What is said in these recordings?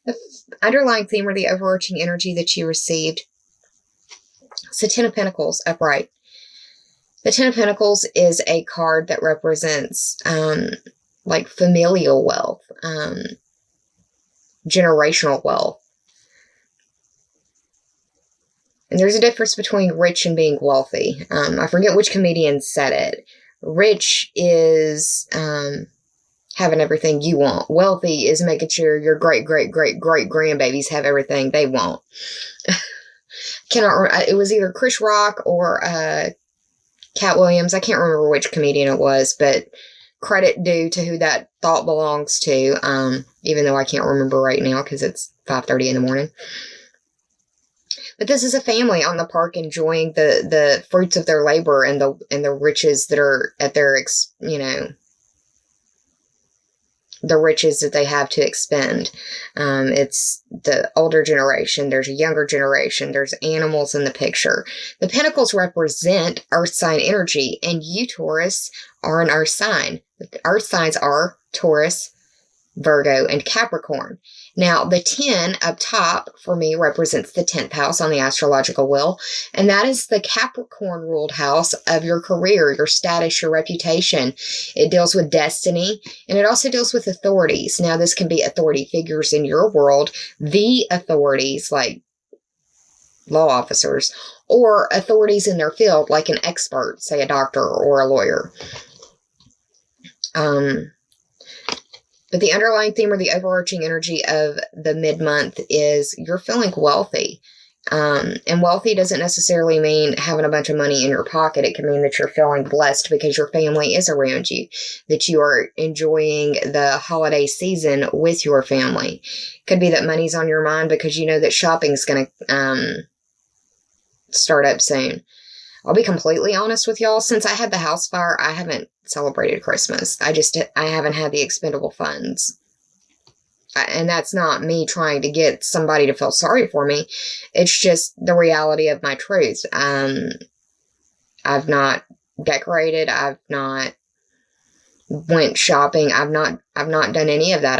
The underlying theme or the overarching energy that you received. It's the Ten of Pentacles upright. The Ten of Pentacles is a card that represents like familial wealth, generational wealth. And there's a difference between rich and being wealthy. I forget which comedian said it. Rich is having everything you want. Wealthy is making sure your great-great-great-great-grandbabies have everything they want. Cannot remember. It was either Chris Rock or Cat Williams. I can't remember which comedian it was, but credit due to who that thought belongs to, even though I can't remember right now because it's 5:30 in the morning. But this is a family on the park enjoying the fruits of their labor and the riches that are at their, the riches that they have to expend. It's the older generation. There's a younger generation. There's animals in the picture. The Pentacles represent Earth sign energy, and you, Taurus, are an Earth sign. The Earth signs are Taurus, Virgo, and Capricorn. Now, the 10 up top for me represents the 10th house on the astrological wheel, and that is the Capricorn ruled house of your career, your status, your reputation. It deals with destiny, and it also deals with authorities. Now, this can be authority figures in your world, the authorities like law officers, or authorities in their field like an expert, say a doctor or a lawyer. But the underlying theme or the overarching energy of the mid-month is you're feeling wealthy. And wealthy doesn't necessarily mean having a bunch of money in your pocket. It can mean that you're feeling blessed because your family is around you, that you are enjoying the holiday season with your family. Could be that money's on your mind because you know that shopping's going to start up soon. I'll be completely honest with y'all. Since I had the house fire, I haven't celebrated Christmas. I haven't had the expendable funds. And that's not me trying to get somebody to feel sorry for me. It's just the reality of my truth. I've not decorated. I've not went shopping. I've not done any of that.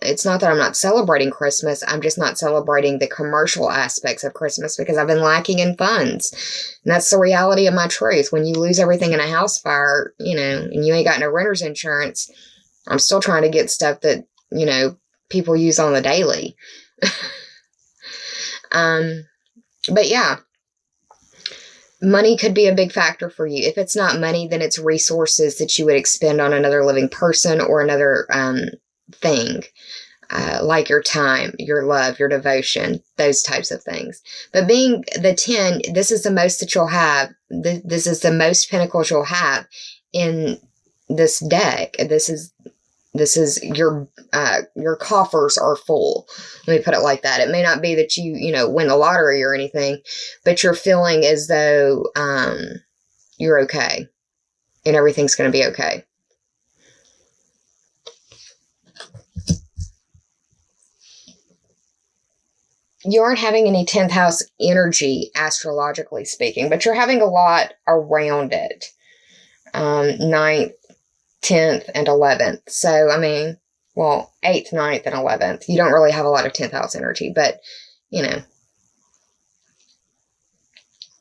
It's not that I'm not celebrating Christmas. I'm just not celebrating the commercial aspects of Christmas because I've been lacking in funds. And that's the reality of my truth. When you lose everything in a house fire, and you ain't got no renter's insurance, I'm still trying to get stuff that, people use on the daily. But yeah. Money could be a big factor for you. If it's not money, then it's resources that you would expend on another living person or another thing, like your time, your love, your devotion, those types of things. But being the 10, this is the most that you'll have. This is the most pentacles you'll have in this deck. This is your coffers are full. Let me put it like that. It may not be that you win the lottery or anything, but you're feeling as though you're okay and everything's going to be okay. You aren't having any 10th house energy, astrologically speaking, but you're having a lot around it. 9th, 10th, and 11th. So, 8th, 9th, and 11th. You don't really have a lot of 10th house energy, but,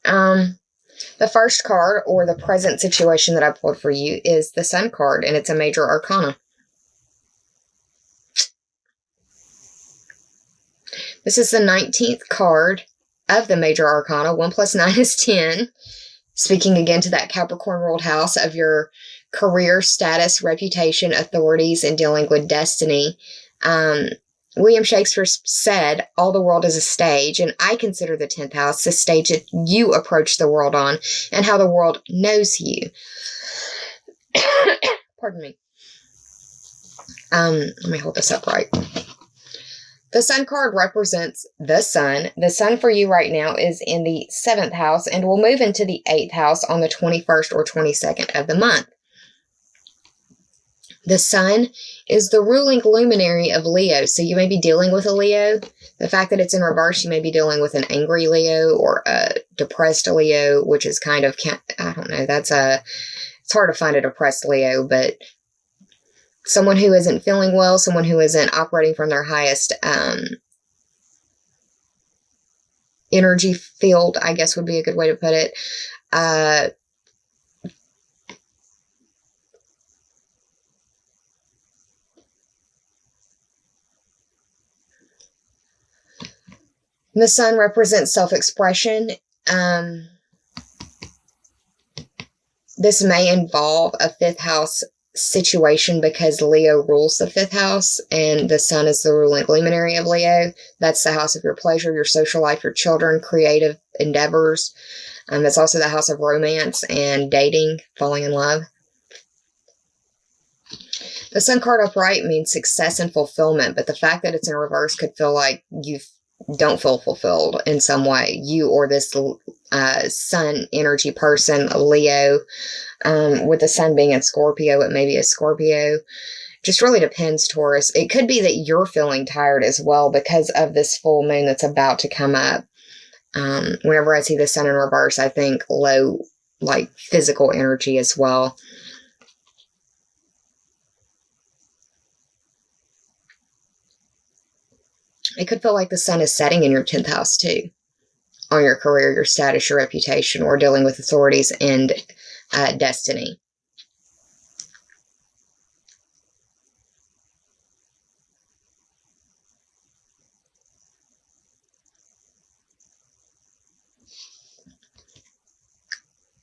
the first card, or the present situation that I pulled for you, is the Sun card, and it's a major arcana. This is the 19th card of the major arcana. 1 + 9 is 10. Speaking again to that Capricorn ruled house of your career, status, reputation, authorities, and dealing with destiny. William Shakespeare said, all the world is a stage, and I consider the 10th house the stage that you approach the world on and how the world knows you. Pardon me. Let me hold this up right. The Sun card represents the Sun. The Sun for you right now is in the 7th house and will move into the 8th house on the 21st or 22nd of the month. The Sun is the ruling luminary of Leo, so you may be dealing with a Leo. The fact that it's in reverse, you may be dealing with an angry Leo or a depressed Leo, which is kind of, I don't know, it's hard to find a depressed Leo, but someone who isn't feeling well, someone who isn't operating from their highest energy field, I guess would be a good way to put it. The sun represents self-expression. This may involve a fifth house situation because Leo rules the fifth house and the sun is the ruling luminary of Leo. That's the house of your pleasure, your social life, your children, creative endeavors. It's also the house of romance and dating, falling in love. The sun card upright means success and fulfillment, but the fact that it's in reverse could feel like you don't feel fulfilled in some way. You or this sun energy person, Leo, with the sun being in Scorpio, it may be a Scorpio. Just really depends, Taurus. It could be that you're feeling tired as well because of this full moon that's about to come up. Whenever I see the sun in reverse, I think low, like physical energy as well. It could feel like the sun is setting in your 10th house too, on your career, your status, your reputation, or dealing with authorities and destiny.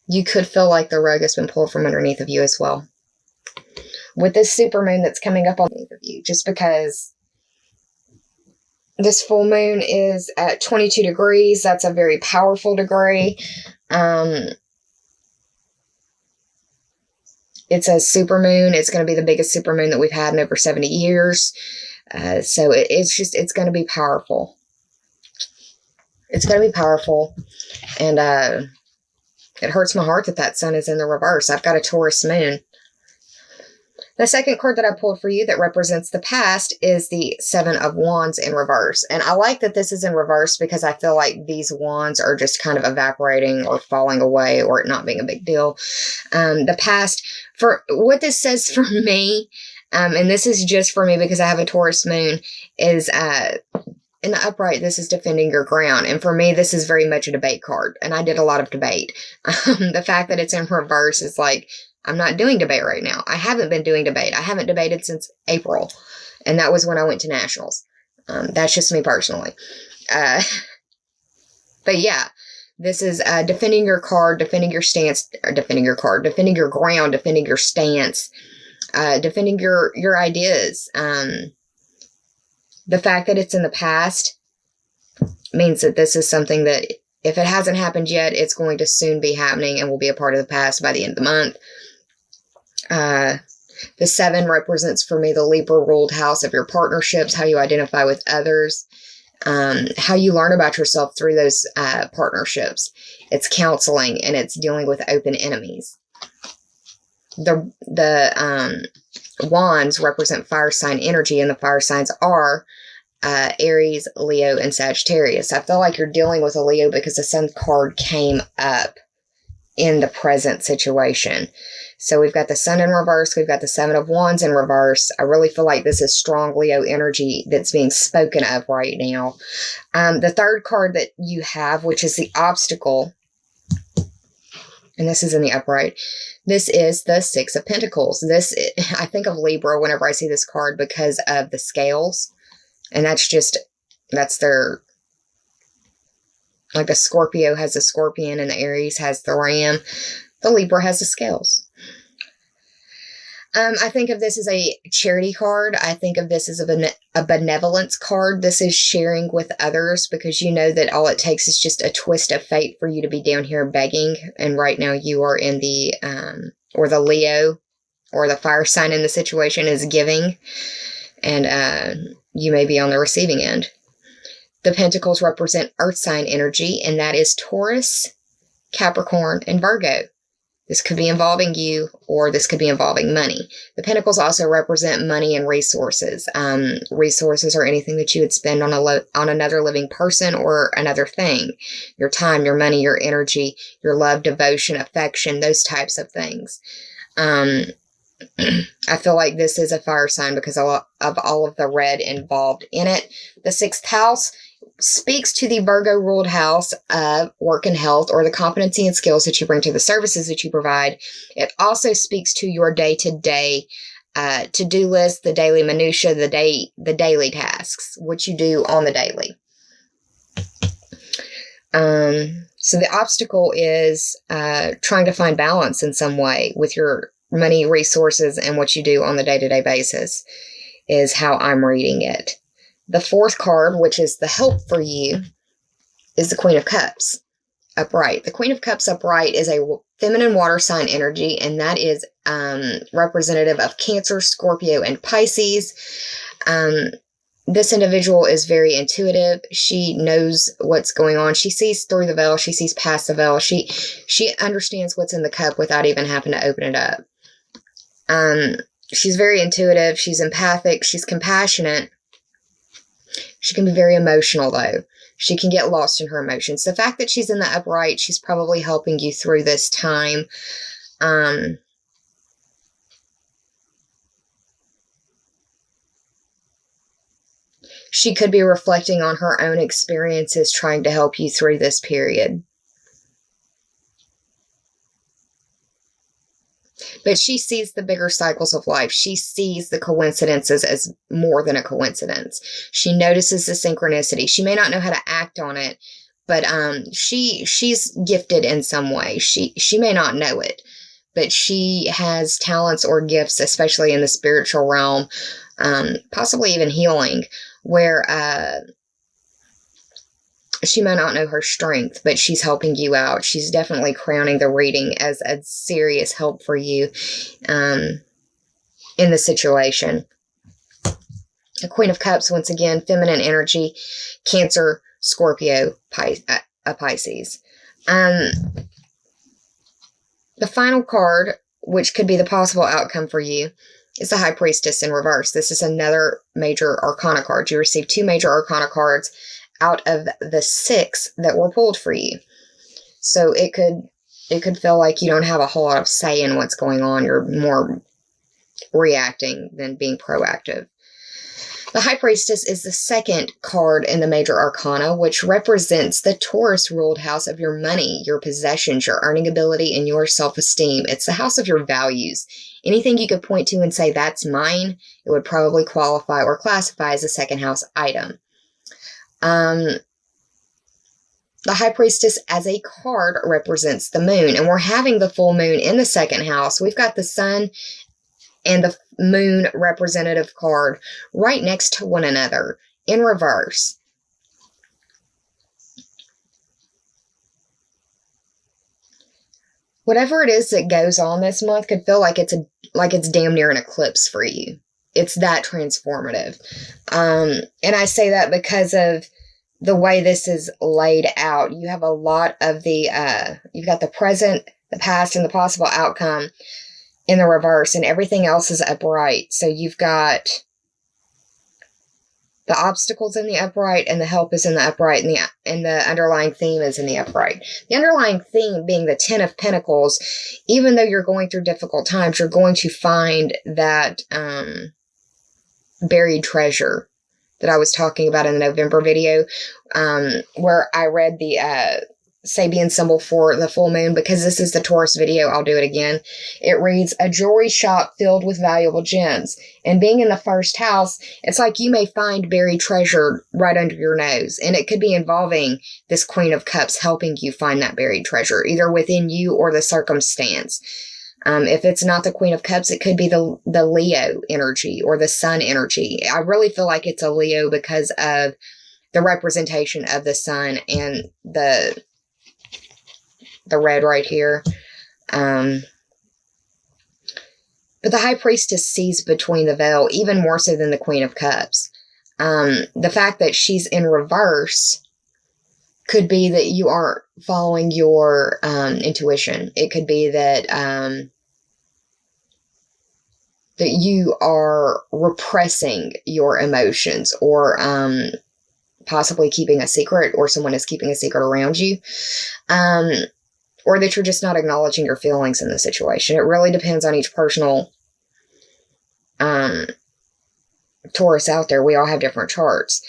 You could feel like the rug has been pulled from underneath of you as well. With this supermoon that's coming up underneath of you, just because this full moon is at 22 degrees. That's a very powerful degree. It's a supermoon. It's going to be the biggest supermoon that we've had in over 70 years. So it's going to be powerful. It's going to be powerful. And it hurts my heart that sun is in the reverse. I've got a Taurus moon. The second card that I pulled for you that represents the past is the Seven of Wands in reverse. And I like that this is in reverse because I feel like these wands are just kind of evaporating or falling away or it not being a big deal. The past, for what this says for me, and this is just for me because I have a Taurus moon, is in the upright, this is defending your ground. And for me, this is very much a debate card. And I did a lot of debate. The fact that it's in reverse is like, I'm not doing debate right now. I haven't been doing debate. I haven't debated since April. And that was when I went to nationals. That's just me personally. But yeah, this is defending your card, defending your stance, or defending your card, defending your ground, defending your stance, defending your ideas. The fact that it's in the past means that this is something that if it hasn't happened yet, it's going to soon be happening and will be a part of the past by the end of the month. The 7 represents for me the Libra ruled house of your partnerships, how you identify with others, how you learn about yourself through those partnerships. It's counseling and it's dealing with open enemies. The wands represent fire sign energy, and the fire signs are Aries, Leo, and Sagittarius. I feel like you're dealing with a Leo because the sun card came up in the present situation. So we've got the sun in reverse. We've got the 7 of Wands in reverse. I really feel like this is strong Leo energy that's being spoken of right now. The third card that you have, which is the obstacle, and this is in the upright, this is the 6 of Pentacles. I think of Libra whenever I see this card because of the scales. And that's their, like the Scorpio has the scorpion and the Aries has the ram. The Libra has the scales. I think of this as a charity card. I think of this as a benevolence card. This is sharing with others because you know that all it takes is just a twist of fate for you to be down here begging. And right now you are in the, or the Leo or the fire sign in the situation is giving. And you may be on the receiving end. The Pentacles represent earth sign energy, and that is Taurus, Capricorn, and Virgo. This could be involving you, or this could be involving money. The Pentacles also represent money and resources. Resources are anything that you would spend on another living person or another thing. Your time, your money, your energy, your love, devotion, affection, those types of things. I feel like this is a fire sign because of all of the red involved in it. The 6th house speaks to the Virgo ruled house of work and health, or the competency and skills that you bring to the services that you provide. It also speaks to your day-to-day to-do list, the daily minutia, the daily tasks, what you do on the daily. So the obstacle is trying to find balance in some way with your money, resources, and what you do on the day-to-day basis is how I'm reading it. The 4th card, which is the help for you, is the Queen of Cups upright. The Queen of Cups upright is a feminine water sign energy, and that is representative of Cancer, Scorpio, and Pisces. This individual is very intuitive. She knows what's going on. She sees through the veil. She sees past the veil. She understands what's in the cup without even having to open it up. She's very intuitive. She's empathic. She's compassionate. She can be very emotional, though. She can get lost in her emotions. The fact that she's in the upright, she's probably helping you through this time. She could be reflecting on her own experiences, trying to help you through this period. But she sees the bigger cycles of life. She sees the coincidences as more than a coincidence. She notices the synchronicity. She may not know how to act on it, but she's gifted in some way. She may not know it, but she has talents or gifts, especially in the spiritual realm, possibly even healing, where she might not know her strength, but she's helping you out. She's definitely crowning the reading as a serious help for you in the situation. The Queen of Cups, once again, feminine energy, Cancer, Scorpio, Pisces. The final card, which could be the possible outcome for you, is the High Priestess in reverse. This is another major arcana card. You receive 2 major arcana cards out of the 6 that were pulled for you. So it could feel like you don't have a whole lot of say in what's going on. You're more reacting than being proactive. The High Priestess is the 2nd card in the major arcana, which represents the Taurus ruled house of your money, your possessions, your earning ability, and your self-esteem. It's the house of your values. Anything you could point to and say, that's mine, it would probably qualify or classify as a 2nd house item. The High Priestess as a card represents the moon, and we're having the full moon in the 2nd house. We've got the sun and the moon representative card right next to one another in reverse. Whatever it is that goes on this month could feel like it's damn near an eclipse for you. It's that transformative. And I say that because of the way this is laid out. You have a lot of you've got the present, the past, and the possible outcome in the reverse, and everything else is upright. So you've got the obstacles in the upright, and the help is in the upright, and the underlying theme is in the upright. The underlying theme being the 10 of Pentacles. Even though you're going through difficult times, you're going to find that buried treasure that I was talking about in the November video, where I read the Sabian symbol for the full moon. Because this is the Taurus video, I'll do it again. It reads, a jewelry shop filled with valuable gems. And being in the 1st house, it's like you may find buried treasure right under your nose. And it could be involving this Queen of Cups helping you find that buried treasure, either within you or the circumstance. If it's not the Queen of Cups, it could be the Leo energy or the Sun energy. I really feel like it's a Leo because of the representation of the Sun and the red right here. But the High Priestess sees between the veil even more so than the Queen of Cups. The fact that she's in reverse could be that you aren't following your intuition. It could be that that you are repressing your emotions, or possibly keeping a secret, or someone is keeping a secret around you, or that you're just not acknowledging your feelings in the situation. It really depends on each personal Taurus out there. We all have different charts.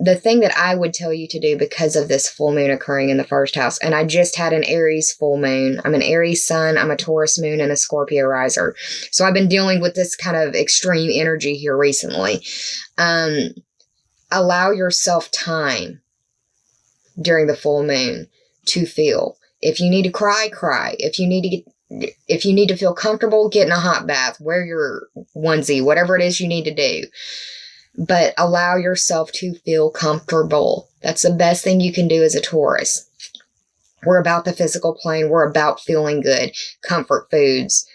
The thing that I would tell you to do because of this full moon occurring in the first house, and I just had an Aries full moon. I'm an Aries sun, I'm a Taurus moon, and a Scorpio riser. So I've been dealing with this kind of extreme energy here recently. Allow yourself time during the full moon to feel. If you need to cry, cry. If you need to feel comfortable, get in a hot bath, wear your onesie, whatever it is you need to do. But allow yourself to feel comfortable. That's the best thing you can do as a Taurus. We're about the physical plane. We're about feeling good. Comfort foods.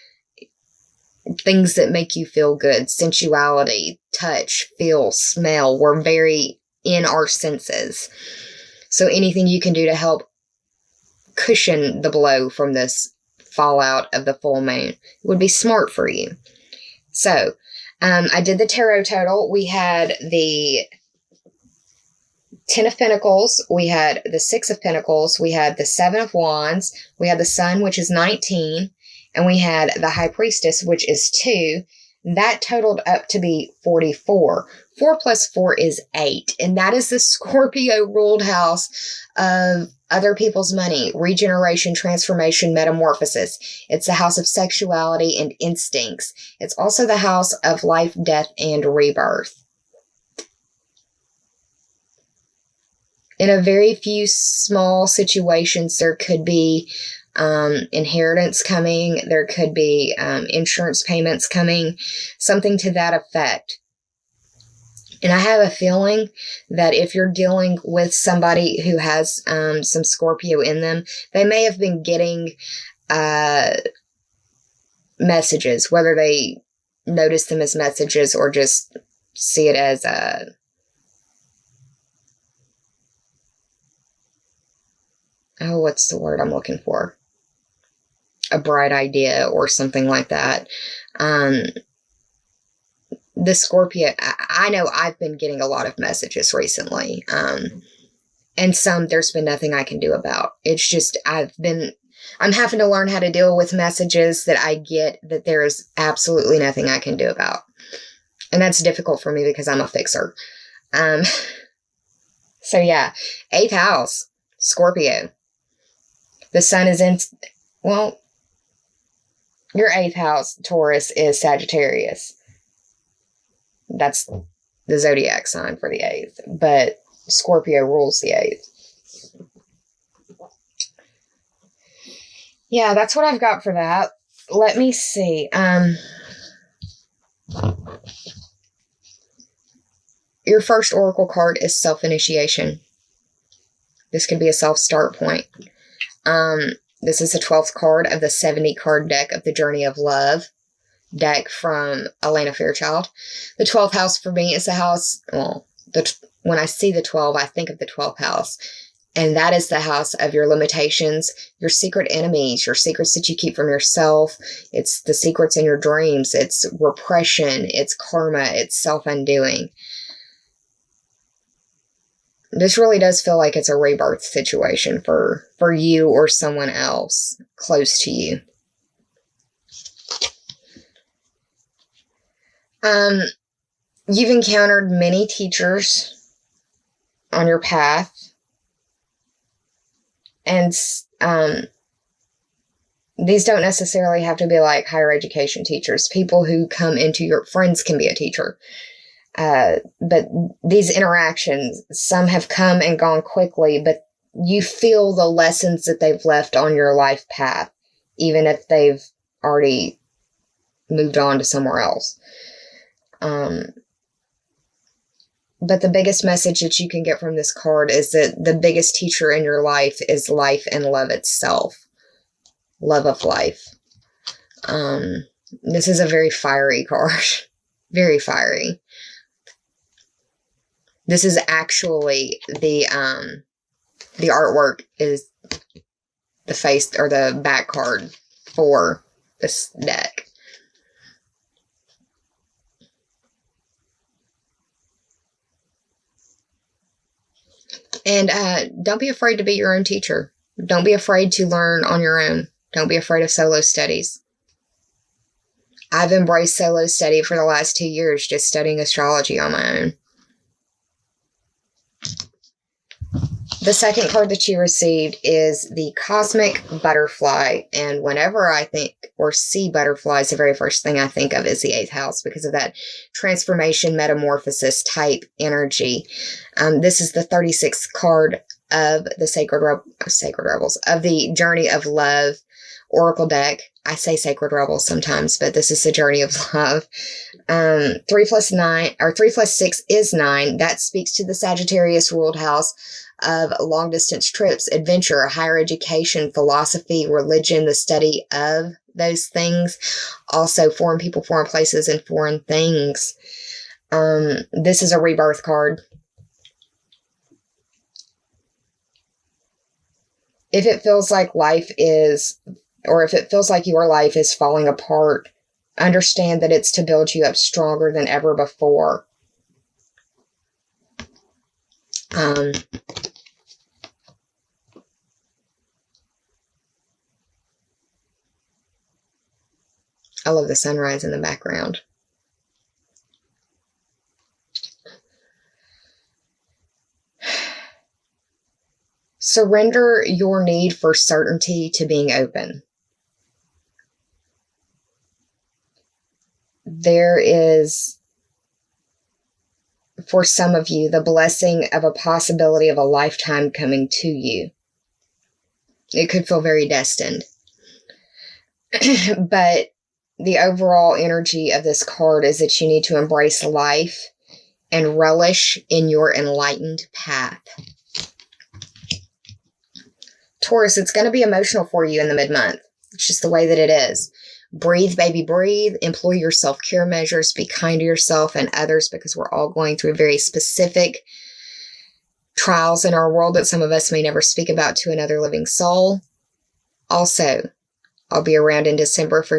Things that make you feel good. Sensuality. Touch. Feel. Smell. We're very in our senses. So anything you can do to help cushion the blow from this fallout of the full moon would be smart for you. So, I did the tarot total. We had the 10 of Pentacles. We had the 6 of Pentacles. We had the 7 of Wands. We had the Sun, which is 19. And we had the High Priestess, which is 2. That totaled up to be 44. 4 plus 4 is 8. And that is the Scorpio ruled house of other people's money, regeneration, transformation, metamorphosis. It's the house of sexuality and instincts. It's also the house of life, death, and rebirth. In a very few small situations, there could be inheritance coming. There could be insurance payments coming, something to that effect. And I have a feeling that if you're dealing with somebody who has some Scorpio in them, they may have been getting messages, whether they notice them as messages or just see it as what's the word I'm looking for? A bright idea or something like that. The Scorpio, I know I've been getting a lot of messages recently. And some there's been nothing I can do about. It's just, I'm having to learn how to deal with messages that I get that there is absolutely nothing I can do about. And that's difficult for me because I'm a fixer. So yeah, 8th house, Scorpio. The sun is in, well, your 8th house, Taurus, is Sagittarius. That's the zodiac sign for the 8th. But Scorpio rules the 8th. Yeah, that's what I've got for that. Let me see. Your first oracle card is self-initiation. This could be a self-start point. This is the 12th card of the 70 card deck of the Journey of Love deck from Elena Fairchild. The 12th house for me is a house, well, when I see the 12, I think of the 12th house. And that is the house of your limitations, your secret enemies, your secrets that you keep from yourself. It's the secrets in your dreams. It's repression. It's karma. It's self-undoing. This really does feel like it's a rebirth situation for you or someone else close to you. You've encountered many teachers on your path. And these don't necessarily have to be like higher education teachers. People who come into your friends can be a teacher. But these interactions, some have come and gone quickly, but you feel the lessons that they've left on your life path, even if they've already moved on to somewhere else. But the biggest message that you can get from this card is that the biggest teacher in your life is life and love itself. Love of life. This is a very fiery card. Very fiery. This is actually the artwork is the face or the back card for this deck. And don't be afraid to be your own teacher. Don't be afraid to learn on your own. Don't be afraid of solo studies. I've embraced solo study for the last 2 years, just studying astrology on my own. The second card that you received is the Cosmic Butterfly. And whenever I think or see butterflies, the very first thing I think of is the 8th house because of that transformation, metamorphosis type energy. This is the 36th card of the Sacred Rebels, of the Journey of Love Oracle deck. I say Sacred Rebels sometimes, but this is the Journey of Love. 3 plus 9, or 3 plus 6 is 9. That speaks to the Sagittarius ruled house of long distance trips, adventure, higher education, philosophy, religion, the study of those things. Also foreign people, foreign places, and foreign things. This is a rebirth card. If it feels like life is, or if it feels like your life is falling apart, understand that it's to build you up stronger than ever before. I love the sunrise in the background. Surrender your need for certainty to being open. There is, for some of you, the blessing of a possibility of a lifetime coming to you. It could feel very destined. But the overall energy of this card is that you need to embrace life and relish in your enlightened path. Taurus, it's going to be emotional for you in the mid-month. It's just the way that it is. Breathe, baby, breathe. Employ your self-care measures. Be kind to yourself and others because we're all going through very specific trials in our world that some of us may never speak about to another living soul. Also, I'll be around in December for